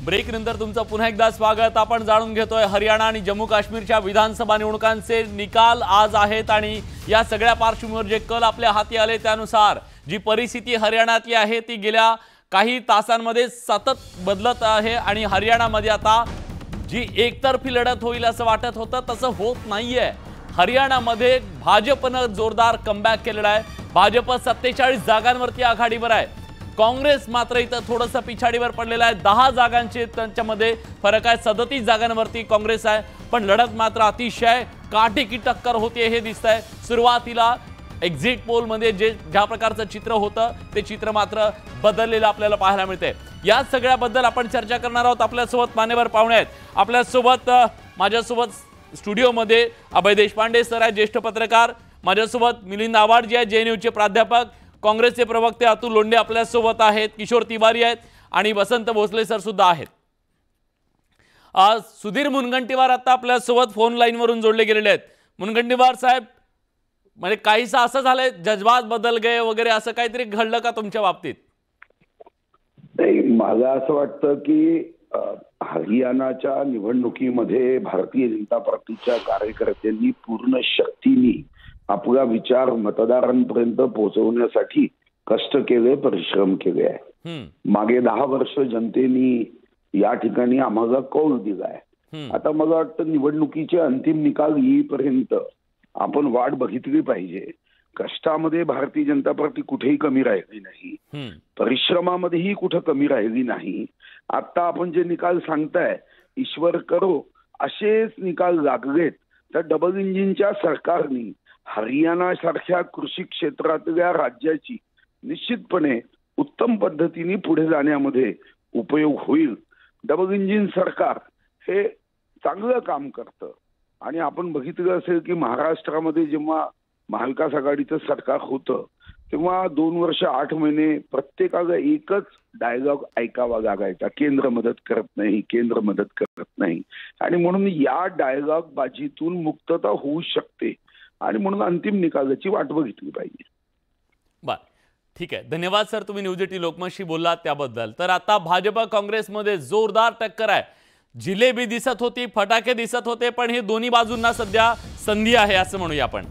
Break नंतर तुमचं पुन्हा एकदा स्वागत। आपण जाणून घेतोय हरियाणा आणि जम्मू काश्मीरच्या विधानसभा निवडणुकांचे निकाल आज आहेत आणि या सगळ्या पार्श्वभूमीवर जे कल आपल्या हाती आले त्यानुसार जी परिस्थिती हरियाणातली आहे ती गेल्या काही तासांमध्ये सतत बदलत आहे आणि हरियाणामध्ये आता जी एकतर्फी लढत होईल असं वाटत होतं तसं होत नाहीये। हरियाणामध्ये भाजपने जोरदार कमबॅक केलेला आहे। भाजप 47 जागांवरती आघाडीवर आहे। काँग्रेस मात्र इथं थोडंसं पिछाडीवर पडलेला आहे। 10 जागांचे त्यांच्यामध्ये फरक आहे। 37 जागांवरती काँग्रेस आहे, पण लढत मात्र अतिशय काटेकी टक्कर होते हे दिसतंय। सुरुवातीला एक्झिट पोल मध्ये ज्या प्रकारचं चित्र होतं ते चित्र मात्र बदललेलं आपल्याला पाहायला मिळते। या सगळ्याबद्दल आपण चर्चा करणार आहोत। आपल्यासोबत मान्यवर पाहुणे आहेत। आपल्यासोबत माझ्यासोबत स्टुडिओमध्ये अभय देशपांडे सर आहेत, ज्येष्ठ पत्रकार। माझ्यासोबत मिलिंद आव्हाड जे आहेत, जेएनयूचे प्राध्यापक। काँग्रेसचे प्रवक्ते अतुल लोंढे आपल्यासोबत आहेत। किशोर तिवारी आहेत आणि वसंत भोसले सर सुद्धा आहेत। आज सुधीर मुनगंटीवार आता आपल्यासोबत फोन लाईनवरून जोडले गेलेले आहेत। मुनगंटीवार साहेब, म्हणजे काहीसं असं झालंय जज्बात बदल गए वगैरे असं काहीतरी घडलं का तुमच्या बाबतीत? नाही, मला असं वाटतं की हरियाणाच्या निवडणुकीमध्ये भारतीय जनता पार्टीच्या कार्यकर्त्यांनी पूर्ण शक्तीने आपला विचार मतदारांपर्यंत पोहोचवण्यासाठी कष्ट केले, परिश्रम केले आहे। मागे 10 वर्ष जनतेने या ठिकाणी आम्हाला कौल दिलाय। आता मला वाटतं निवडणुकीचे अंतिम निकाल येईपर्यंत आपण वाट बघितली पाहिजे। कष्टामध्ये भारतीय जनता पार्टी कुठेही कमी राहिली नाही, परिश्रमामध्येही कुठे कमी राहिली नाही। आता आपण जे निकाल सांगताय ईश्वर करो असेच निकाल लागलेत तर डबल इंजिनच्या सरकारने हरियाणा सारख्या कृषी क्षेत्रातल्या राज्याची निश्चितपणे उत्तम पद्धतीने पुढे जाण्यामध्ये उपयोग होईल। डबल इंजिन सरकार हे चांगलं काम करतं आणि आपण बघितलं असेल की महाराष्ट्रामध्ये जेव्हा महाविकास आघाडीचं सरकार होतं तेव्हा 2 वर्ष 8 महिने प्रत्येकाला एकच डायलॉग ऐकावा लागायचा, केंद्र मदत करत नाही, केंद्र मदत करत नाही। आणि म्हणून या डायलॉग बाजीतून मुक्तता होऊ शकते आणि म्हणून अंतिम निकालाची वाट बघितली पाहिजे। बर, ठीक आहे, धन्यवाद सर, तुम्ही न्यूज 18 लोकमतशी बोललात त्याबद्दल। तर आता भाजप काँग्रेसमध्ये जोरदार टक्कर आहे। जिलेबी दिसत होती, फटाके दिसत होते, पण हे दोन्ही बाजूंना सध्या संधी आहे असं म्हणूया आपण।